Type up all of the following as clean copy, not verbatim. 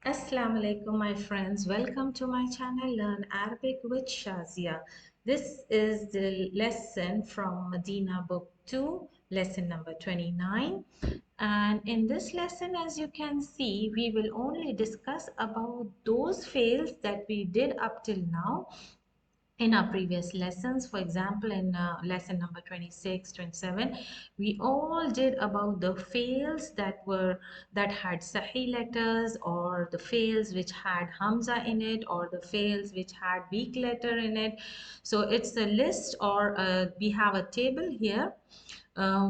Assalamu alaikum, my friends. Welcome to my channel Learn Arabic with Shazia. This is the lesson from Madina book 2, lesson number 29. And in this lesson, as you can see, we will only discuss about those fails that we did up till now in our previous lessons. For example, in lesson number 26, 27, we all did about the fails that had sahih letters, or the fails which had hamza in it, or the fails which had weak letter in it. So it's a list, or we have a table here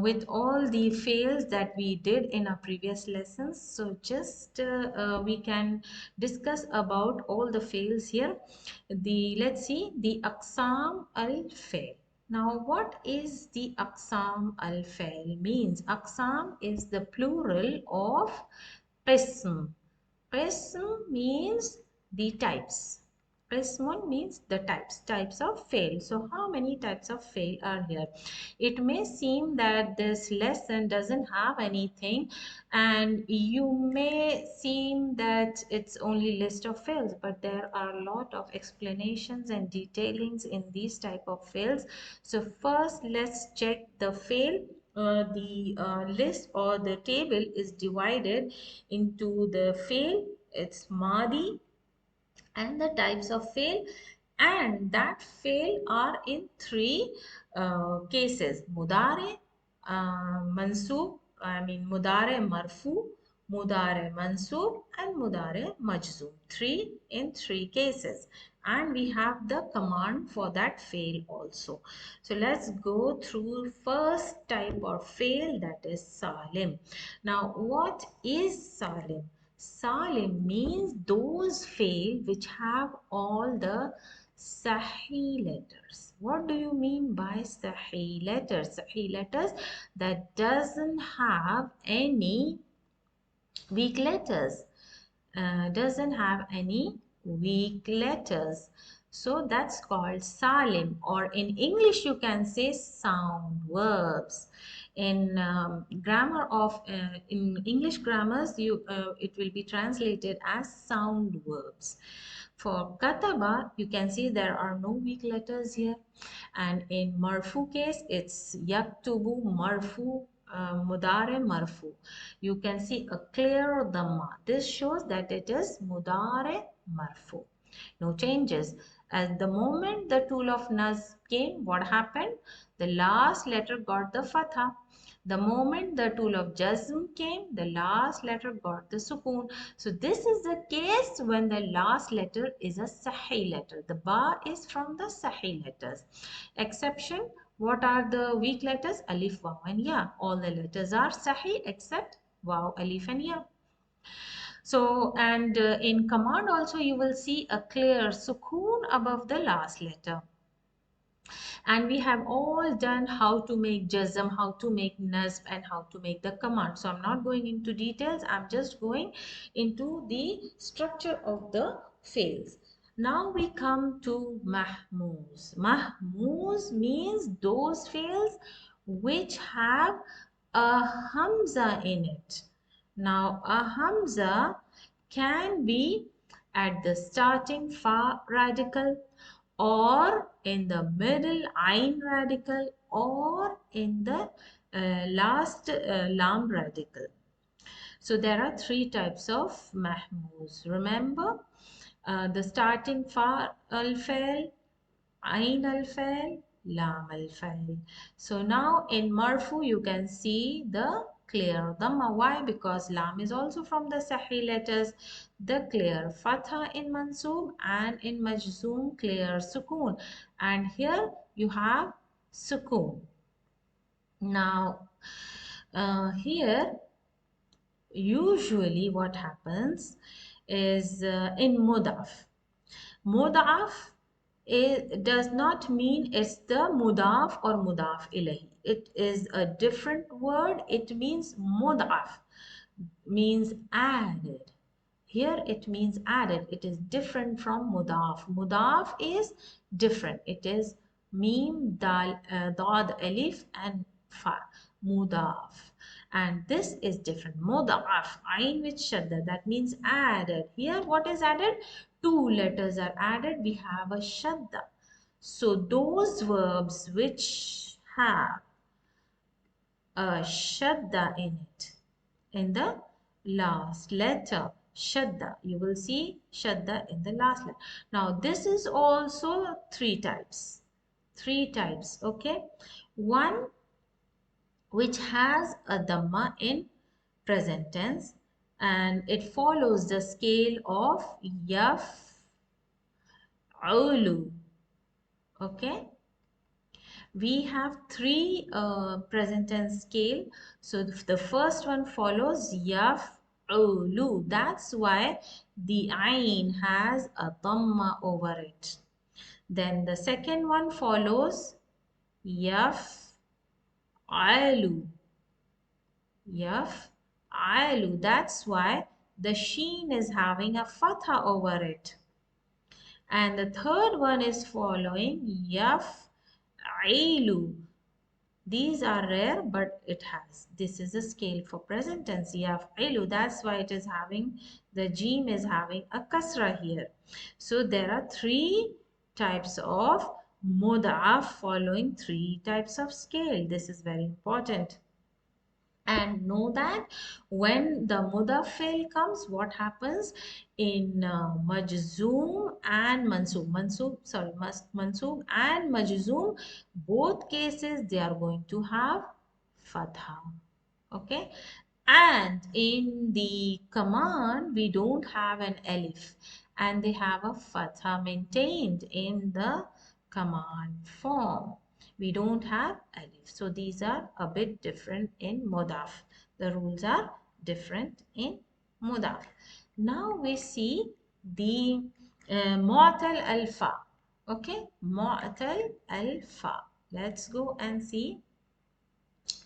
with all the fails that we did in our previous lessons. So just we can discuss about all the fails here. Let's see the aqsam al fail. Now, what is the aqsam al fail means? Aqsam is the plural of qism. Qism means the types. Qismun means the types of fail. So how many types of fail are here? It may seem that this lesson doesn't have anything, and you may seem that it's only list of fails, but there are a lot of explanations and detailings in these type of fails. So first let's check the fail. The list or the table is divided into the fail, its madi, and the types of fail, and that fail are in three cases: mudare, mansub, mudare marfu, mudare mansub, and mudare majzum. Three in three cases, and we have the command for that fail also. So let's go through first type of fail, that is salim. Now, what is salim? Salim means those fail which have all the Sahih letters. What do you mean by Sahih letters? Sahih letters that doesn't have any weak letters. Doesn't have any weak letters. So that's called Salim, or in English you can say sound verbs. In grammar of in English grammars, it will be translated as sound verbs. For kataba, you can see there are no weak letters here, and in marfu case, it's yaktubu marfu, mudare marfu. You can see a clear dhamma. This shows that it is mudare marfu. No changes. At the moment the tool of nas came, what happened? The last letter got the fatha. The moment the tool of jazm came, the last letter got the sukoon. So this is the case when the last letter is a sahih letter. The ba is from the sahih letters. Exception, what are the weak letters? Alif, waw and ya. All the letters are sahih except waw, alif and ya. So, and in command also you will see a clear sukoon above the last letter. And we have all done how to make jazm, how to make nasb, and how to make the command. So I'm not going into details, I'm just going into the structure of the fails. Now we come to mahmuz. Mahmuz means those fails which have a hamza in it. Now a hamza can be at the starting fa radical, or in the middle ain radical, or in the last lam radical. So there are three types of mahmuz. Remember, the starting fa al fail, ain al fail, lam al fail. So now in marfu you can see the clear dhamma. Why? Because lam is also from the sahih letters. The clear fatha in mansub, and in majzoom clear sukoon. And here you have sukoon. Now here usually what happens is in mudaf. Mudaf does not mean it's the mudaf or mudaf ilahi. It is a different word. It means mudaf, means added. Here it means added. It is different from mudaf. Mudaf is different. It is mim, dal, dad, alif, and fa. mudaf. And this is different. Mudaf, ayn with shadda, that means added. Here, what is added? Two letters are added. We have a shadda. So those verbs which have a shadda in it, in the last letter, shadda, you will see shadda in the last letter. Now this is also three types, okay. One which has a dhamma in present tense, and it follows the scale of yaf'ulu, okay. We have three present tense scale. So the first one follows yaf'ulu. That's why the ayn has a dhamma over it. Then the second one follows yaf'alu. Yaf'alu. That's why the sheen is having a fatha over it. And the third one is following yaf'ilu. These are rare, but it has. This is a scale for present tense. Yaf'ilu. That's why it is having, the jim is having a kasra here. So there are three types of mud'af following three types of scale. This is very important. And know that when the mudaf fail comes, what happens in majzoom and mansoob and majzoom, both cases they are going to have fatha, okay. And in the command we don't have an alif, and they have a fatha maintained in the command form. We don't have alif. So these are a bit different in mudaf. The rules are different in mudaf. Now we see the mu'tal alfa. Okay, mu'tal alfa. Let's go and see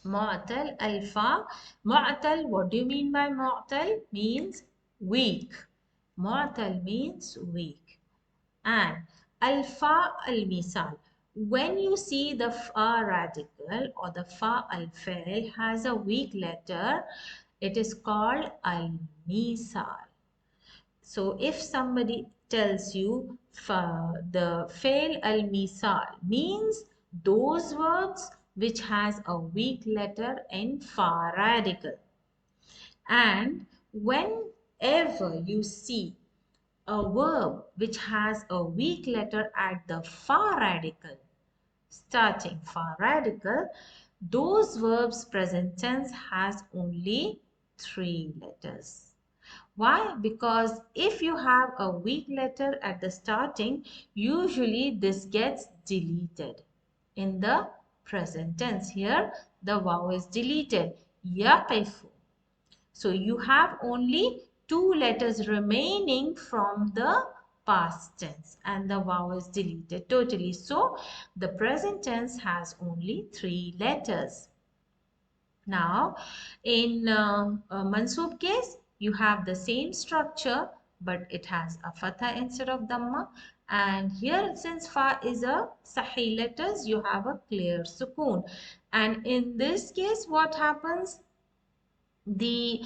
mu'tal alfa. Mu'tal, what do you mean by mu'tal? Means weak. Mu'tal means weak. And alfa al-misal. When you see the fa radical or the fa al-fail has a weak letter, it is called al-misal. So if somebody tells you the fail al-misal means those verbs which has a weak letter in fa radical. And whenever you see a verb which has a weak letter at the fa radical, starting fa radical, those verbs present tense has only three letters. Why? Because if you have a weak letter at the starting, usually this gets deleted. In the present tense here, the vowel is deleted. Yaqifu. So you have only two letters remaining from the past tense, and the vowel is deleted totally. So the present tense has only three letters. Now in mansoob case, you have the same structure, but it has a fatha instead of dhamma. And here, since fa is a sahih letters, you have a clear sukoon. And in this case, what happens? The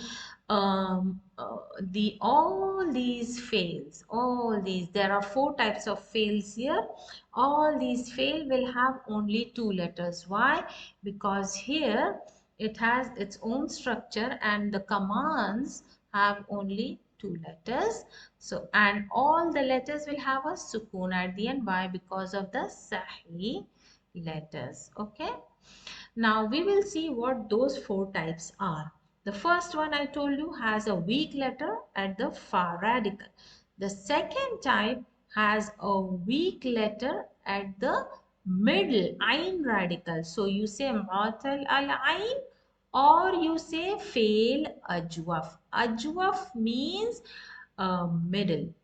all these fails, all these, there are four types of fails here. All these fail will have only two letters. Why? Because here it has its own structure and the commands have only two letters. So, and all the letters will have a sukoon at the end. Why? Because of the sahih letters. Okay, now we will see what those four types are. The first one I told you has a weak letter at the fa radical. The second type has a weak letter at the middle, ain radical. So you say mu'tal al-ain or you say fail ajwaf. Ajwaf means middle,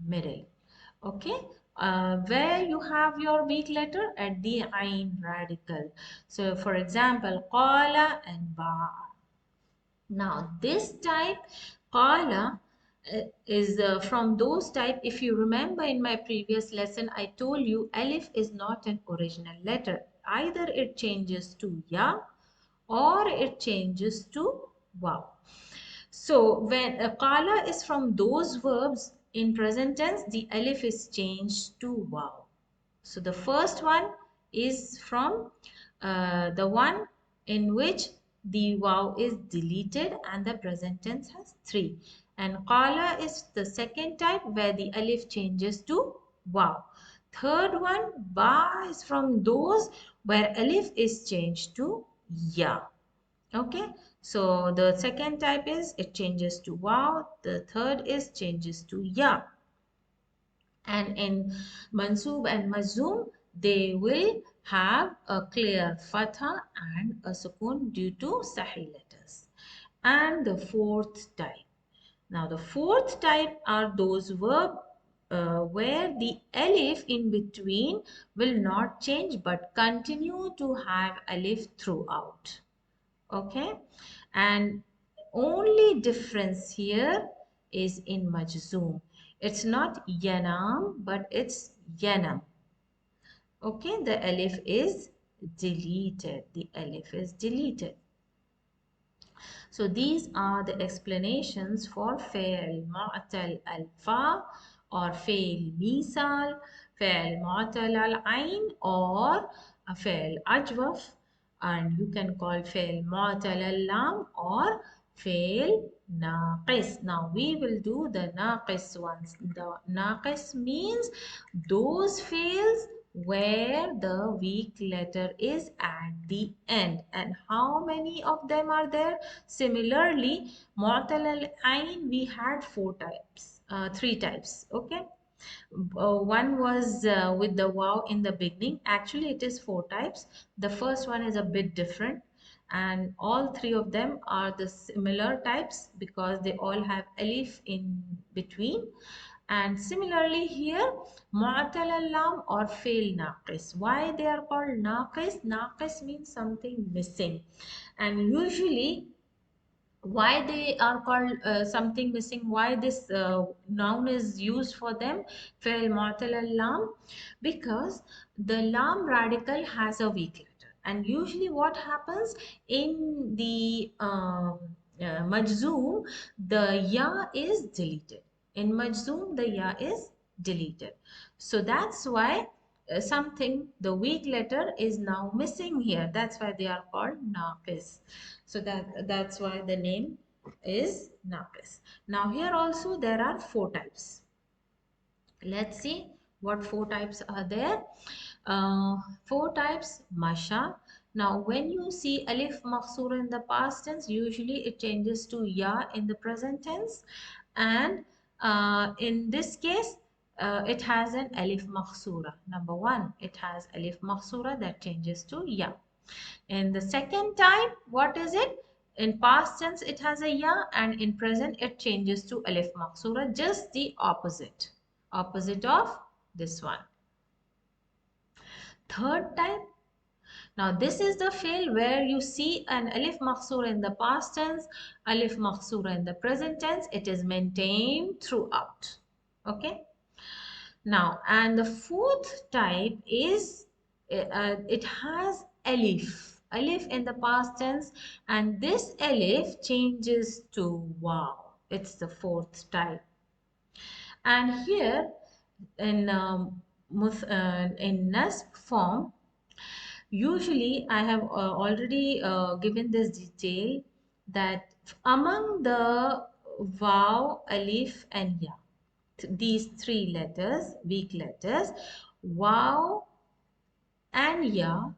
middle. Okay, where you have your weak letter at the ain radical. So for example, qala and ba. Now this type qala is from those type. If you remember in my previous lesson, I told you alif is not an original letter. Either it changes to ya or it changes to wow. So when a qala is from those verbs in present tense, the alif is changed to wow. So the first one is from the one in which the wow is deleted and the present tense has three. And qala is the second type where the alif changes to wow. Third one, ba is from those where alif is changed to ya. Okay, so the second type is it changes to wow. The third is changes to ya. And in mansub and mazum, they will have a clear fatha and a sukoon due to sahih letters. And the fourth type. Now the fourth type are those verbs where the alif in between will not change but continue to have alif throughout. Okay, and only difference here is in majzoom. It's not yanam but it's yanam. Okay, the alif is deleted. The alif is deleted. So these are the explanations for فعل معتل الفا or فعل مثال, فعل معتل العين or فعل أجوف, and you can call فعل معتل اللام or فعل ناقص. Now we will do the ناقص ones. The ناقص means those fields where the weak letter is at the end. And how many of them are there? Similarly, mu'tal al-ain we had three types. Okay, one was with the wow in the beginning. Actually, it is four types. The first one is a bit different, and all three of them are the similar types because they all have alif in between. And similarly here, mu'tal al-lam or fail naqis. Why they are called naqis? Naqis means something missing, and usually why they are called something missing, why this noun is used for them, fail mu'tal al-lam, because the lam radical has a weak letter. And usually what happens in the majzoom, the ya is deleted. In majzoom the ya is deleted, so that's why something, the weak letter is now missing here. That's why they are called naqis. So that's why the name is naqis. Now here also there are four types. Let's see what four types are there. Four types. Masha. Now when you see alif makhsura in the past tense, usually it changes to ya in the present tense, and in this case it has an alif makhsura. Number one, it has alif makhsura that changes to ya. In the second type, what is it? In past tense it has a ya, and in present it changes to alif maksura, just the opposite of this one. Third type. Now this is the field where you see an alif maksura in the past tense, alif maksura in the present tense. It is maintained throughout. Okay. Now, and the fourth type is it has alif in the past tense, and this alif changes to wow. It's the fourth type. And here in in nasb form, usually I have already given this detail that among the wow, alif, and ya, these three letters, weak letters, waw and ya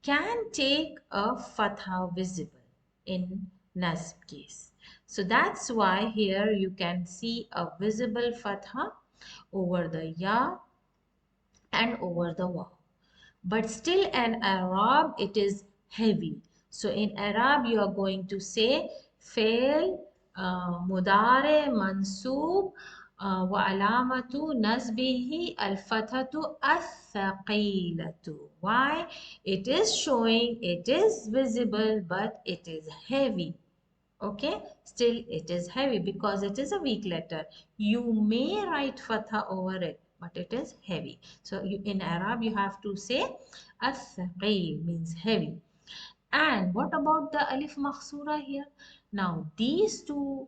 can take a fatha visible in nasb case. So that's why here you can see a visible fatha over the ya and over the waw. But still in Arab it is heavy. So in Arab you are going to say fail mudare mansub wa alamatu nasbihi al-fathatu al-thaqilatu. Why? It is showing, it is visible, but it is heavy. Okay, still it is heavy because it is a weak letter. You may write fatha over it, but it is heavy. So in Arab you have to say as-thaqil means heavy. And what about the alif makhsura here? Now these two,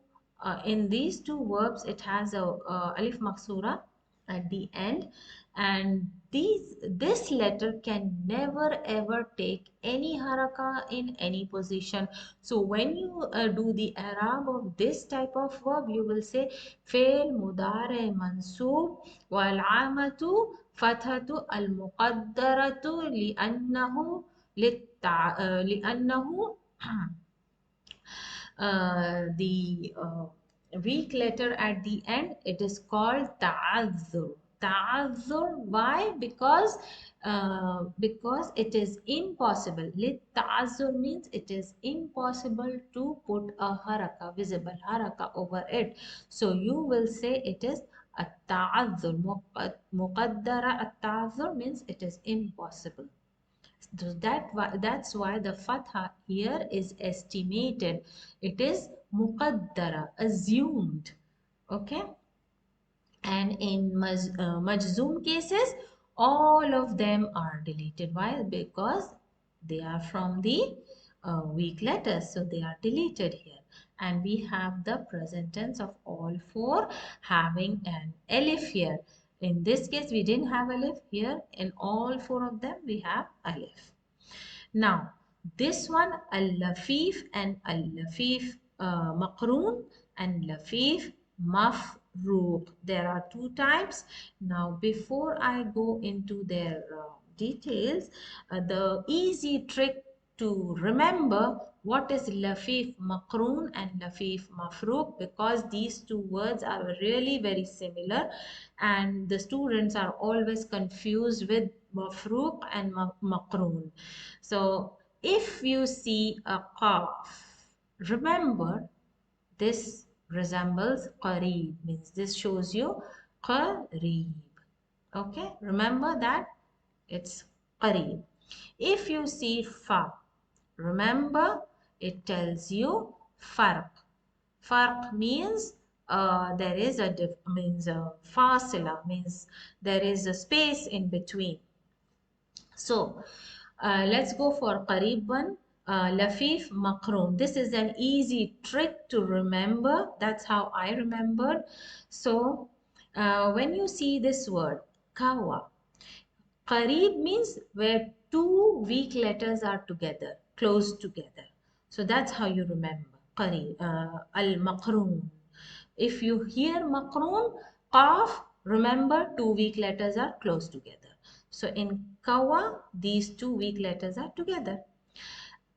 in these two verbs, it has a alif makhsura at the end, and this letter can never ever take any haraka in any position. So when you do the Arab of this type of verb, you will say fail mudare mansoob wal amatu fathatu al muqaddaratu li'annahu لأنه the weak letter at the end, it is called ta'azzur. Ta'azzur, why? Because it is impossible. Lit ta'azzur means it is impossible to put a haraka, visible haraka over it. So you will say it is a ta'azzur. Muqaddara at ta'azzur means it is impossible. So that's why the fatha here is estimated. It is muqaddara, assumed. Okay. And in majzoom cases, all of them are deleted. Why? Because they are from the weak letters. So they are deleted here. And we have the present tense of all four having an alif here. In this case, we didn't have alif here. In all four of them, we have alif. Now, this one, al-lafif and al-lafif maqroon and lafif mafruq. There are two types. Now, before I go into their details, the easy trick to remember what is lafif maqroon and lafif mafruq, because these two words are really very similar and the students are always confused with mafruq and maqroon. So if you see a qaf, remember this resembles qareeb, means this shows you qareeb. Okay, remember that it's qareeb. If you see fa, remember it tells you farq. Farq means there is a means a fasila, means there is a space in between. So let's go for qareeb one. Lafif Makroon. This is an easy trick to remember. That's how I remembered. So when you see this word, kawa, qareeb means where two weak letters are together, close together. So that's how you remember qareeb, al-maqroon. If you hear maqroon, qaf, remember two weak letters are close together. So in kawa, these two weak letters are together.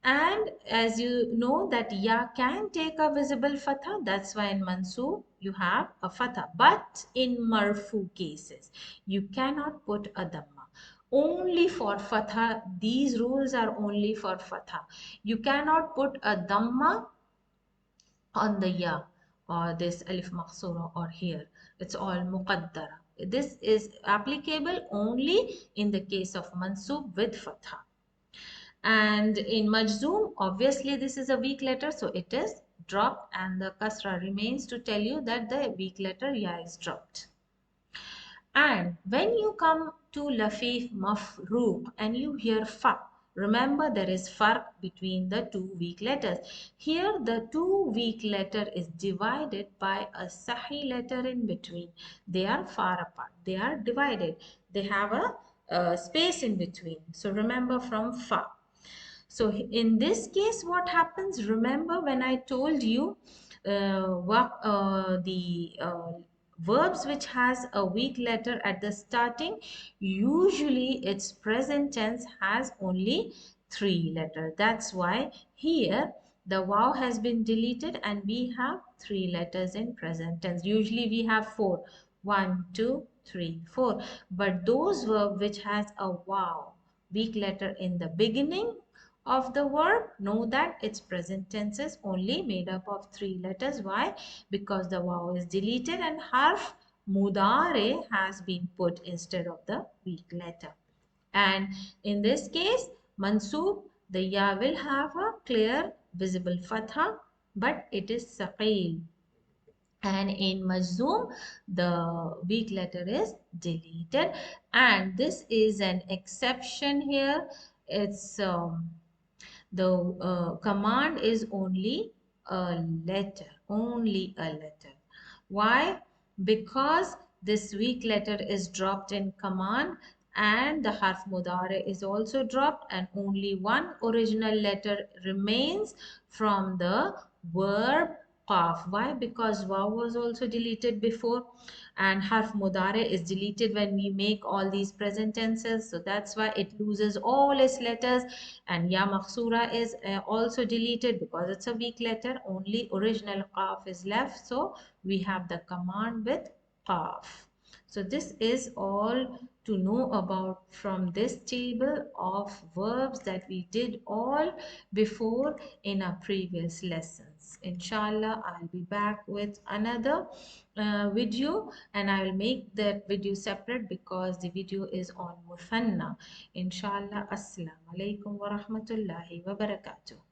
And as you know that ya can take a visible fatha, that's why in mansoob you have a fatha. But in marfu cases, you cannot put a dhamma. Only for fatha, these rules are only for fatha. You cannot put a dhamma on the ya or this alif maksura or here. It's all muqaddara. This is applicable only in the case of mansoob with fatha. And in majzoom, obviously this is a weak letter, so it is dropped, and the kasra remains to tell you that the weak letter ya is dropped. And when you come to lafif mafruq and you hear fa, remember there is farq between the two weak letters. Here the two weak letter is divided by a sahi letter in between. They are far apart. They are divided. They have a space in between. So remember from fa. So in this case, what happens? Remember when I told you the verbs which has a weak letter at the starting, usually its present tense has only three letters. That's why here the wow has been deleted and we have three letters in present tense. Usually we have four. One, two, three, four. But those verbs which has a wow weak letter in the beginning of the verb, know that its present tense is only made up of three letters. Why? Because the wow is deleted and harf mudare has been put instead of the weak letter. And in this case, mansoob, the ya will have a clear visible fatha, but it is saqil. and in majzoom the weak letter is deleted, and this is an exception here. It's the command is only a letter. Why? Because this weak letter is dropped in command, and the harf mudare is also dropped, and only one original letter remains from the verb qaf. Why? Because waw was also deleted before, and harf mudare is deleted when we make all these present tenses, so that's why it loses all its letters. And ya maksura is also deleted because it's a weak letter, only original qaf is left, so we have the command with qaf. So this is all to know about from this table of verbs that we did all before in our previous lessons. Inshallah, I'll be back with another video, and I will make that video separate because the video is on Muthanna. Inshallah. Assalamu alaikum wa rahmatullahi wa barakatuh.